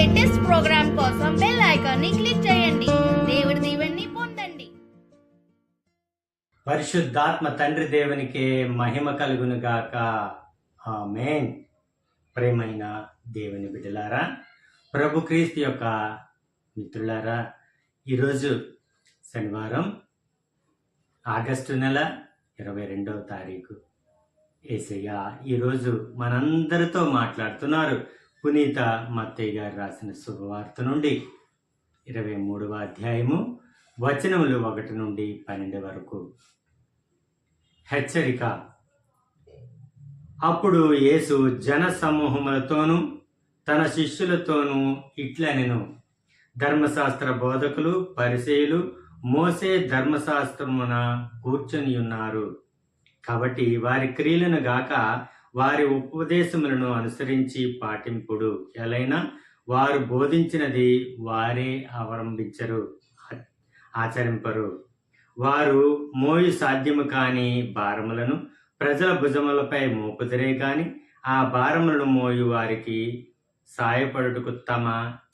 Latest programme కోసం bell icon ని click చేయండి. దేవుడి దీవెనని పొందండి. పరిశుద్ధాత్మ తండ్రి దేవునికి మహిమ కలుగును గాక. ఆమేన్. ప్రేమైన దేవుని బిడ్డలారా, ప్రభు క్రీస్తు యొక్క మిత్రులారా, ఈరోజు శనివారం ఆగస్టు నెల 22వ తారీఖు. యేసయ్య ఈరోజు మనందరితో మాట్లాడుతున్నారు. పునీత మత్తయి గారు రాసిన శుభవార్త నుండి 23వ అధ్యాయము వచనములు 1 నుండి 12 వరకు. హెచ్చరిక. అప్పుడు యేసు జన సమూహములతోనూ తన శిష్యులతోనూ ఇట్లనెను, ధర్మశాస్త్ర బోధకులు పరిసయ్యులు మోసే ధర్మశాస్త్రమున కూర్చొని ఉన్నారు. కాబట్టి వారి క్రియలను గాక వారి ఉపదేశములను అనుసరించి పాటింపుడు. ఎలైనా వారు బోధించినది వారే అవలంబించరు, ఆచరింపరు. వారు మోయు సాధ్యము కాని భారములను ప్రజల భుజములపై మోపుదరే కాని ఆ భారములను మోయు వారికి సాయపడుటకు తమ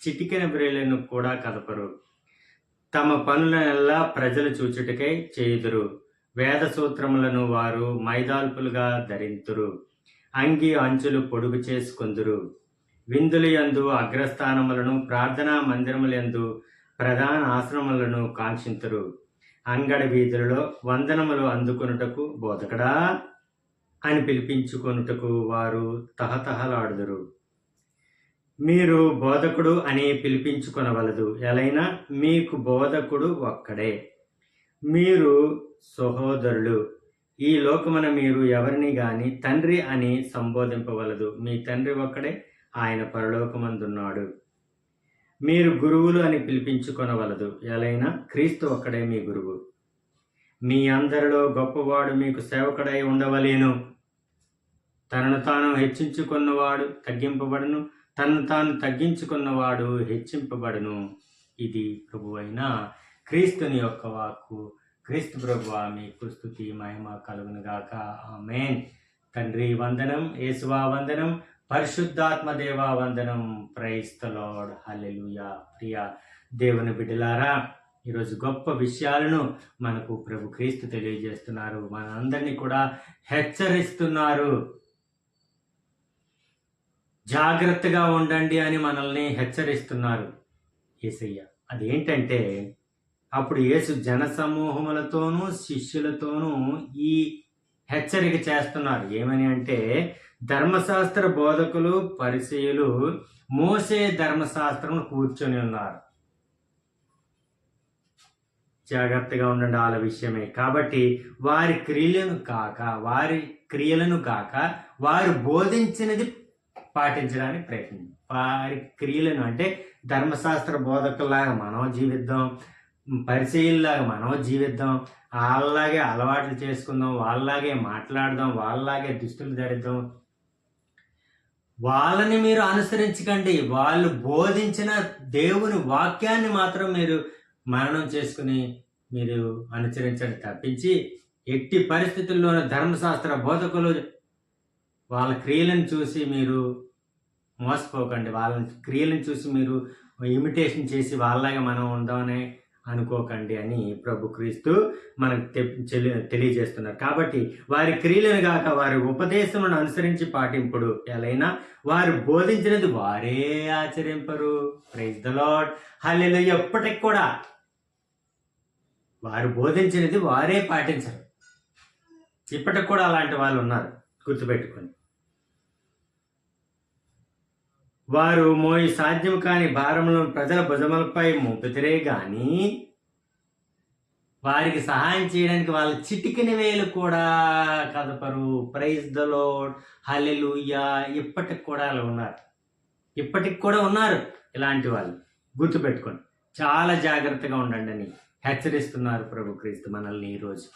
చిటికెన వ్రేళ్లను కూడా కదపరు. తమ పనులనెల్లా ప్రజలు చూచుటకై చేయుదురు. వేద సూత్రములను వారు మైదాల్పులుగా ధరింతురు. అంగి అంచులు పొడుగు చేసుకొందురు. విందుల యందు అగ్రస్థానములను ప్రార్థనా మందిరములందు ప్రధాన ఆశ్రమములను కాంక్షింతురు. అంగడి వీధులలో వందనములు అందుకొనుటకు బోధకుడా అని పిలిపించుకొనుటకు వారు తహతహలాడుదురు. మీరు బోధకుడు అని పిలిపించుకొనవలదు. ఎలైనా మీకు బోధకుడు ఒక్కడే, మీరు సహోదరులు. ఈ లోకమున మీరు ఎవరిని గాని తండ్రి అని సంబోధింపవలదు. మీ తండ్రి ఒక్కడే, ఆయన పరలోకమందున్నాడు. మీరు గురువులు అని పిలిపించుకొనవలదు. ఎలైనా క్రీస్తు ఒక్కడే మీ గురువు. మీ అందరిలో గొప్పవాడు మీకు సేవకుడై ఉండవలేను. తనను తాను హెచ్చించుకున్నవాడు తగ్గింపబడును, తనను తాను తగ్గించుకున్నవాడు హెచ్చింపబడును. ఇది ప్రభువైన క్రీస్తుని యొక్క వాక్కు. క్రీస్తు ప్రభువా మీకు స్తుతి మహిమ కలుగును గాక. ఆమేన్. తండ్రి వందనం, యేసువా వందనం, పరిశుద్ధాత్మ దేవా వందనం. Praise the Lord. హల్లెలూయా. ప్రియ దేవుని బిడ్డలారా, ఈరోజు గొప్ప విషయాలను మనకు ప్రభు క్రీస్తు తెలియజేస్తున్నారు. మనందరినీ కూడా హెచ్చరిస్తున్నారు. జాగ్రత్తగా ఉండండి అని మనల్ని హెచ్చరిస్తున్నారు యేసయ్య. అదేంటంటే, అప్పుడు యేసు జన సమూహములతోనూ శిష్యులతోనూ ఈ హెచ్చరిక చేస్తున్నారు. ఏమని అంటే, ధర్మశాస్త్ర బోధకులు పరిసయ్యులు మోసే ధర్మశాస్త్రం కూర్చొని ఉన్నారు. జాగ్రత్తగా ఉండండి వాళ్ళ విషయమే. కాబట్టి వారి క్రియలను కాక వారు బోధించినది పాటించడానికి ప్రయత్నం. వారి క్రియలను అంటే ధర్మశాస్త్ర బోధకుల్లాగా మనం జీవిద్దాం, పరిచయుల్లాగా మనం జీవిద్దాం, వాళ్ళలాగే అలవాట్లు చేసుకుందాం, వాళ్ళలాగే మాట్లాడదాం, వాళ్ళలాగే దుస్తులు ధరిద్దాం. వాళ్ళని మీరు అనుసరించకండి. వాళ్ళు బోధించిన దేవుని వాక్యాన్ని మాత్రం మీరు మననం చేసుకుని మీరు అనుసరించండి తప్పించి, ఎట్టి పరిస్థితుల్లోనూ ధర్మశాస్త్ర బోధకులు వాళ్ళ క్రియలను చూసి మీరు మోసపోకండి. వాళ్ళ క్రియలను చూసి మీరు ఇమిటేషన్ చేసి వాళ్ళలాగా మనం ఉందామని అనుకోకండి అని ప్రభు క్రీస్తు మనకు తెలియజేస్తున్నారు. కాబట్టి వారి క్రియలను గాక వారి ఉపదేశములను అనుసరించి పాటింపుడు. ఎలైనా వారు బోధించినది వారే ఆచరింపరు. Praise the Lord. హల్లెలూయా. ఎప్పటికి కూడా వారు బోధించినది వారే పాటించరు. ఇప్పటికి కూడా అలాంటి వాళ్ళు ఉన్నారు, గుర్తుపెట్టుకోండి. వారు మోయి సాధ్యం కాని భారములను ప్రజల భుజములపై మోపితే గాని వారికి సహాయం చేయడానికి వాళ్ళ చిటికిన వేలు కూడా కదపరు. Praise the Lord. హల్లెలూయా. ఇప్పటికి కూడా అలా ఉన్నారు, ఇప్పటికి కూడా ఉన్నారు ఇలాంటి వాళ్ళు. గుర్తుపెట్టుకోండి, చాలా జాగ్రత్తగా ఉండండి అని హెచ్చరిస్తున్నారు ప్రభు క్రీస్తు మనల్ని ఈరోజు.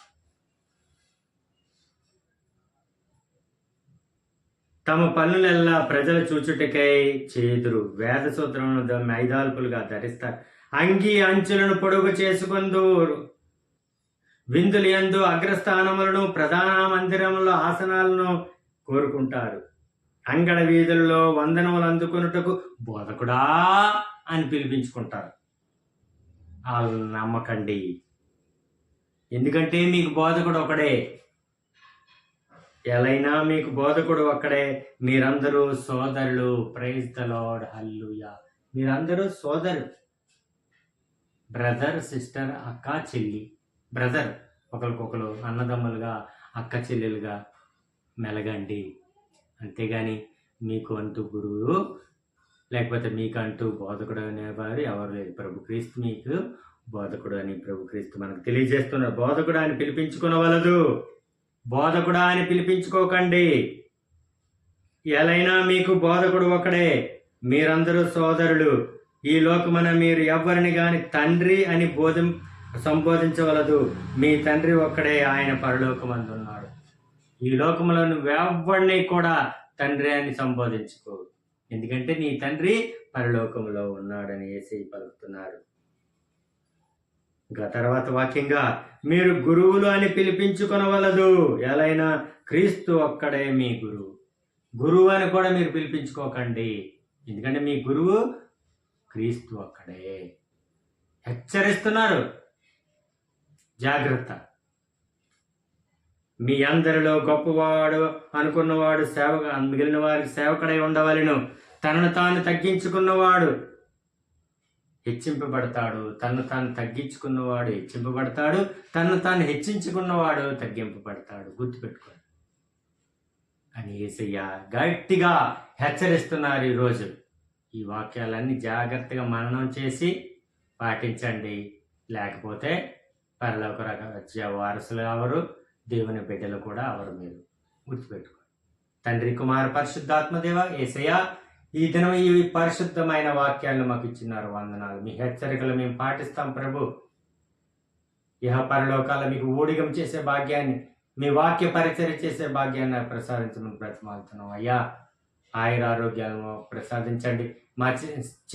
తమ పనులెల్లా ప్రజల చూచుటకై చేదురు. వేద సూత్రములను మైదాల్పులుగా ధరిస్తారు. అంగి అంచులను పొడుగు చేసుకొందురు. విందుల యందు అగ్రస్థానములను ప్రధాన మందిరములో ఆసనాలను కోరుకుంటారు. అంగడ వీధుల్లో వందనములు అందుకొనుటకు బోధకుడా అని పిలిపించుకుంటారు. వాళ్ళు నమ్మకండి. ఎందుకంటే మీకు బోధకుడు ఒకడే. ఎలైనా మీకు బోధకుడు ఒక్కడే. మీరందరూ సోదరులు. Praise the Lord. హల్లెలూయా. మీరందరూ సోదరు. బ్రదర్, సిస్టర్, అక్క, చెల్లి. బ్రదర్, ఒకరికొకరు అన్నదమ్ములుగా, అక్క చెల్లెలుగా మెలగండి. అంతేగాని మీకు అంటూ గురువు లేకపోతే మీకంటూ బోధకుడు అనేవారు ఎవరు లేదు. ప్రభు క్రీస్తు మీకు బోధకుడు అని ప్రభు క్రీస్తు మనకు తెలియజేస్తున్నారు. బోధకుడు అని పిలిపించుకొనవలదు. బోధకుడా అని పిలిపించుకోకండి. ఎలైనా మీకు బోధకుడు ఒకడే. మీరందరూ సోదరులు. ఈ లోకమున మీరు ఎవ్వరిని గాని తండ్రి అని సంబోధించవలదు. మీ తండ్రి ఒక్కడే, ఆయన పరలోకమందు ఉన్నాడు. ఈ లోకములో నువ్వెవ్వరిని కూడా తండ్రి అని సంబోధించుకో. ఎందుకంటే నీ తండ్రి పరలోకములో ఉన్నాడని యేసయ్య పలుకుతున్నారు. ఇంకా తర్వాత వాక్యంగా మీరు గురువులు అని పిలిపించుకొనవలదు. ఎలైనా క్రీస్తు ఒక్కడే మీ గురువు. గురువు అని కూడా మీరు పిలిపించుకోకండి. ఎందుకంటే మీ గురువు క్రీస్తు ఒక్కడే. హెచ్చరిస్తున్నారు, జాగ్రత్త. మీ అందరిలో గొప్పవాడు అనుకున్నవాడు మిగిలిన వారికి సేవకుడై ఉండవలెను. తనను తాను తగ్గించుకున్నవాడు హెచ్చింపబడతాడు. తను తాను తగ్గించుకున్నవాడు హెచ్చింపబడతాడు. తను తాను హెచ్చించుకున్నవాడు తగ్గింపబడతాడు. గుర్తుపెట్టుకోండి అని యేసయ్య గట్టిగా హెచ్చరిస్తున్నారు ఈరోజు. ఈ వాక్యాలన్నీ జాగ్రత్తగా మననం చేసి పాటించండి. లేకపోతే పరలోక రాజ్య వారసులు అవరు, దేవుని బిడ్డలు కూడా అవరు. మీరు గుర్తుపెట్టుకోండి. తండ్రి, కుమార, పరిశుద్ధాత్మదేవ యేసయ్య, ఈ దినం ఈ పరిశుద్ధమైన వాక్యాలను మాకు ఇచ్చినారు. వందనాలు. మీ హెచ్చరికలు మేము పాటిస్తాం ప్రభు. ఇహ పరలోకాల మీకు ఊడిగం చేసే భాగ్యాన్ని, మీ వాక్య పరిచర్య చేసే భాగ్యాన్ని ప్రసాదించమని బ్రతిమాలుతున్నాం అయ్యా. ఆయుర ఆరోగ్యాలను ప్రసాదించండి. మా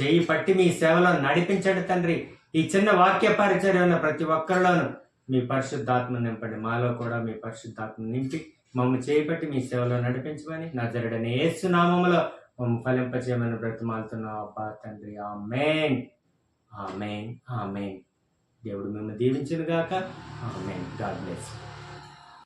చేయి పట్టి మీ సేవలో నడిపించండి తండ్రి. ఈ చిన్న వాక్య పరిచర్య ఉన్న ప్రతి ఒక్కరిలోనూ మీ పరిశుద్ధాత్మ నింపండి. మాలో కూడా మీ పరిశుద్ధాత్మ నింపి మమ్మల్ని చేపట్టి మీ సేవలో నడిపించమని నజరుడైన యేసు నామములో మమ్మల్ని ఫలింపచేయమని బ్రతిమాలుతున్నాం అబ్బా తండ్రి. ఆమేన్, ఆమేన్, ఆమేన్. దేవుడు మిమ్మల్ని దీవించును గాక. ఆమేన్. God bless.